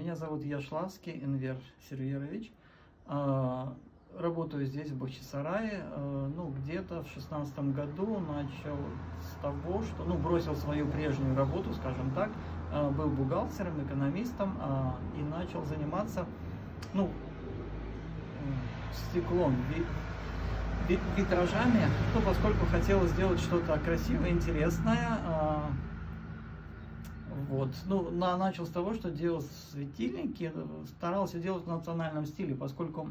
Меня зовут Яшлавский Энвер Серверович. Работаю здесь, в Бахчисарае. Ну, где-то в 2016 году начал с того, что, бросил свою прежнюю работу, скажем так, был бухгалтером, экономистом и начал заниматься, стеклом, витражами, поскольку хотел сделать что-то красивое, интересное. Начал с того, что делал светильники, старался делать в национальном стиле, поскольку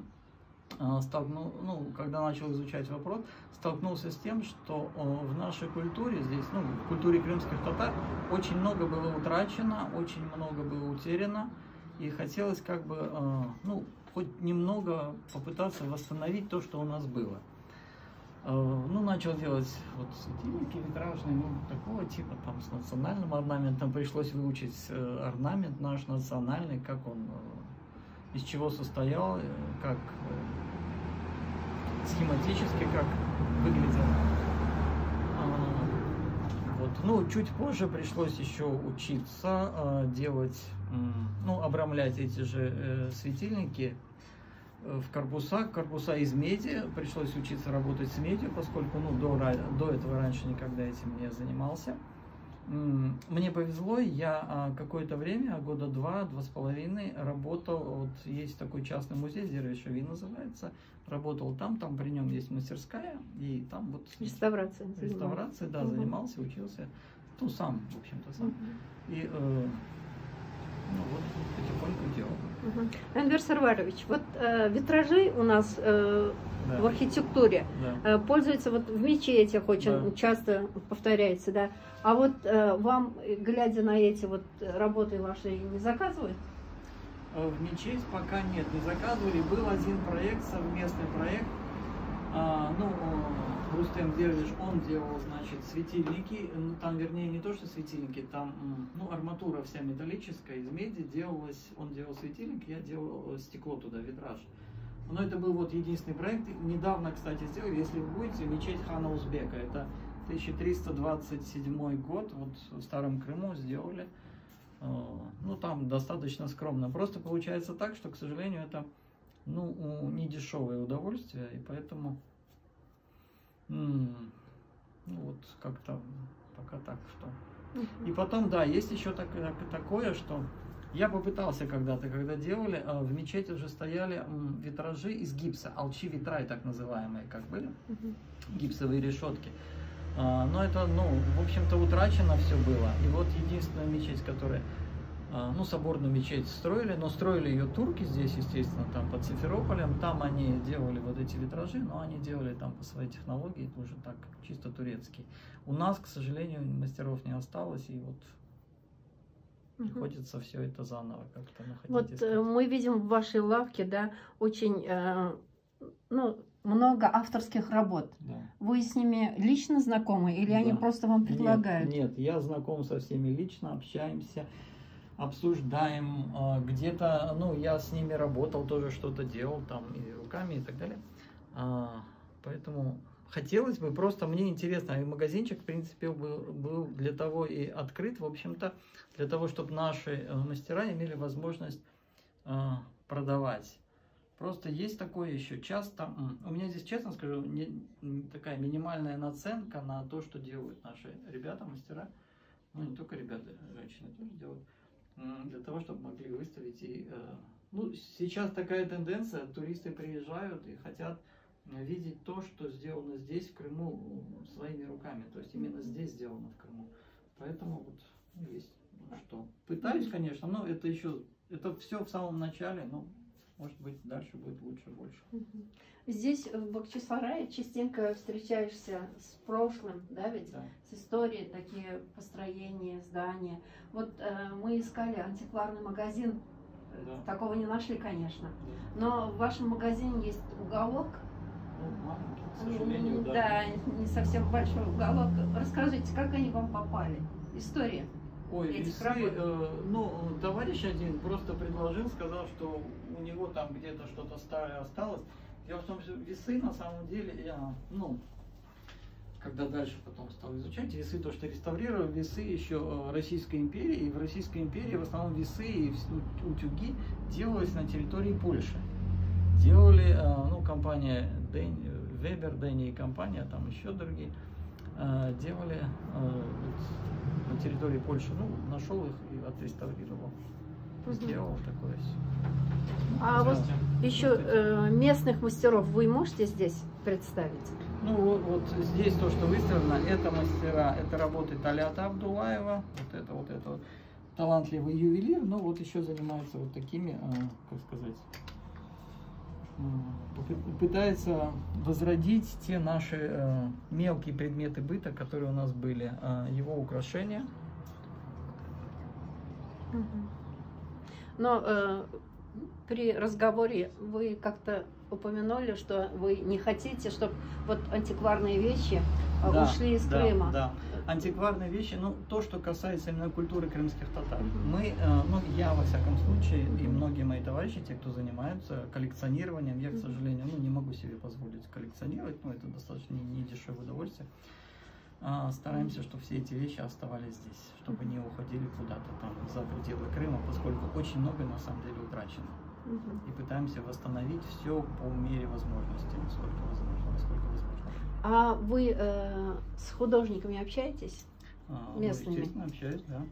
когда начал изучать вопрос, столкнулся с тем, что в нашей культуре здесь, в культуре крымских татар, очень много было утрачено, очень много было утеряно, и хотелось хоть немного попытаться восстановить то, что у нас было. Начал делать светильники витражные, такого типа, с национальным орнаментом. Пришлось выучить орнамент наш национальный, как он, из чего состоял, как схематически, как выглядел. Чуть позже пришлось еще учиться делать, обрамлять эти же светильники в корпуса из меди. Пришлось учиться работать с медью, поскольку до этого раньше никогда этим не занимался. Мне повезло, я какое-то время, года 2–2,5 работал, есть такой частный музей, Зервишави называется, работал там при нем есть мастерская, и там реставрация, да, занимался, учился, сам, в общем-то, сам. И потихоньку делал. Энвер Серверович, витражи у нас в архитектуре пользуются в мечетях, очень часто повторяется, да. А вам, глядя на эти работы ваши, не заказывают? В мечеть пока нет, не заказывали. Был один проект, совместный проект. Рустем Дервиш, он делал, светильники, там, вернее, не то, что светильники, там, арматура вся металлическая, из меди делалась, он делал светильник, я делал стекло туда, витраж. Но это был единственный проект. Недавно, кстати, сделали, если вы будете, мечеть хана Узбека, это 1327 год, в Старом Крыму сделали. Там достаточно скромно. Просто получается так, что, к сожалению, это, не дешевое удовольствие, и поэтому, как-то пока так, что. И потом, да, есть еще такое, что я попытался когда-то, когда делали, в мечети уже стояли витражи из гипса, алчи-витрай, так называемые, как были, гипсовые решетки. Но это, в общем-то, утрачено все было. И единственная мечеть, которая, соборную мечеть строили, но строили ее турки здесь, естественно, там под Симферополем, там они делали эти витражи, но они делали там по своей технологии, тоже так, чисто турецкий. У нас, к сожалению, мастеров не осталось, и приходится все это заново как-то находить. Мы видим в вашей лавке, да, очень, много авторских работ. Да. Вы с ними лично знакомы или они просто вам предлагают? Нет, я знаком со всеми лично, общаемся, обсуждаем. Где-то, я с ними работал, тоже что-то делал там и руками и так далее. Поэтому хотелось бы, просто мне интересно, и магазинчик, в принципе, был для того и открыт, в общем-то, для того, чтобы наши мастера имели возможность продавать. Просто есть такое еще часто, у меня здесь, честно скажу, такая минимальная наценка на то, что делают наши ребята, мастера, не только ребята, женщины тоже делают, для того, чтобы могли выставить. И, сейчас такая тенденция, туристы приезжают и хотят видеть то, что сделано здесь, в Крыму, своими руками, то есть именно здесь сделано в Крыму. Поэтому есть что. Пытаюсь, конечно, но это все в самом начале, может быть, дальше будет лучше, больше. Здесь, в Бахчисарае, частенько встречаешься с прошлым, да, ведь? Да. С историей, такие построения, здания. Мы искали антикварный магазин, да. Такого не нашли, конечно. Да. Но в вашем магазине есть уголок. Маленький, к сожалению, да. Да, не совсем большой уголок. Расскажите, как они вам попали? История. Товарищ один просто предложил, сказал, что у него там где-то что-то старое осталось. Дело в том, что весы на самом деле, когда дальше потом стал изучать, весы, то, что реставрировал, весы еще Российской империи, и в Российской империи в основном весы и утюги делались на территории Польши. Делали, ну, компания Weber, Дэнни и компания, там еще другие, делали на территории Польши. Ну, нашел их и отреставрировал. Сделал такое. А вот еще местных мастеров вы можете здесь представить? Ну, вот здесь то, что выставлено, это мастера, это работы Талята Абдулаева, вот это талантливый ювелир, но вот еще занимается вот такими, как сказать, пытается возродить те наши мелкие предметы быта, которые у нас были, его украшения. Но при разговоре вы как-то упомянули, что вы не хотите, чтобы вот антикварные вещи ушли из Крыма. Да, антикварные вещи, ну, то, что касается именно культуры крымских татар. Мы, ну, я, во всяком случае, и многие мои товарищи, те, кто занимаются коллекционированием, я, к сожалению, ну, не могу себе позволить коллекционировать, но это достаточно не дешевое удовольствие. Стараемся, чтобы все эти вещи оставались здесь, чтобы не уходили куда-то там за пределы Крыма, поскольку очень много на самом деле утрачено. И пытаемся восстановить все по мере возможности, насколько возможно. А вы с художниками общаетесь? Местными? Ну, естественно, общаюсь, да.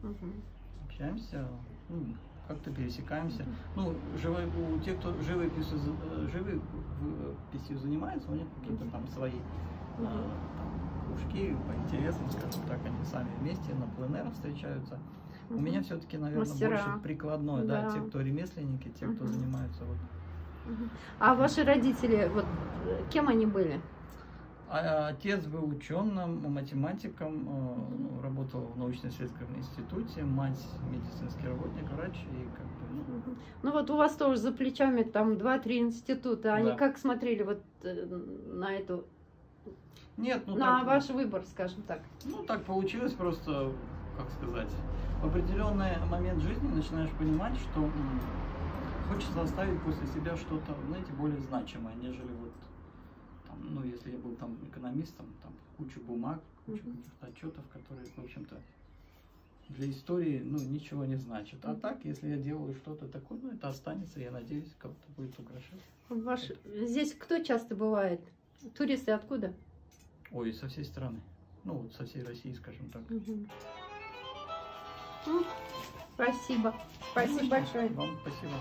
Общаемся, ну, как-то пересекаемся. Ну, у тех, кто живописью занимается, у них какие-то там свои кружки по интересам, скажем так, они сами вместе на пленэрах встречаются. У меня все-таки, наверное, больше прикладной, да, те, кто ремесленники, те, кто занимаются. Вот. А ваши родители, вот кем они были? Отец был ученым, математиком, работал в научно-исследовательском институте, мать медицинский работник, врач и как бы. Ну вот у вас тоже за плечами там 2-3 института. Они как смотрели вот на эту? Нет, ну на ваш выбор, скажем так. Ну так получилось просто, как сказать, в определенный момент жизни начинаешь понимать, что хочется оставить после себя что-то, знаете, более значимое, нежели вот там, ну если я был там экономистом, там кучу бумаг, кучу каких-то отчетов, которые, в общем-то, для истории, ну, ничего не значат. А так, если я делаю что-то такое, ну, это останется, я надеюсь, кого-то будет украшать. Здесь кто часто бывает? Туристы откуда? Ой, со всей страны. Ну, вот со всей России, скажем так. Спасибо. Спасибо большое. Вам спасибо.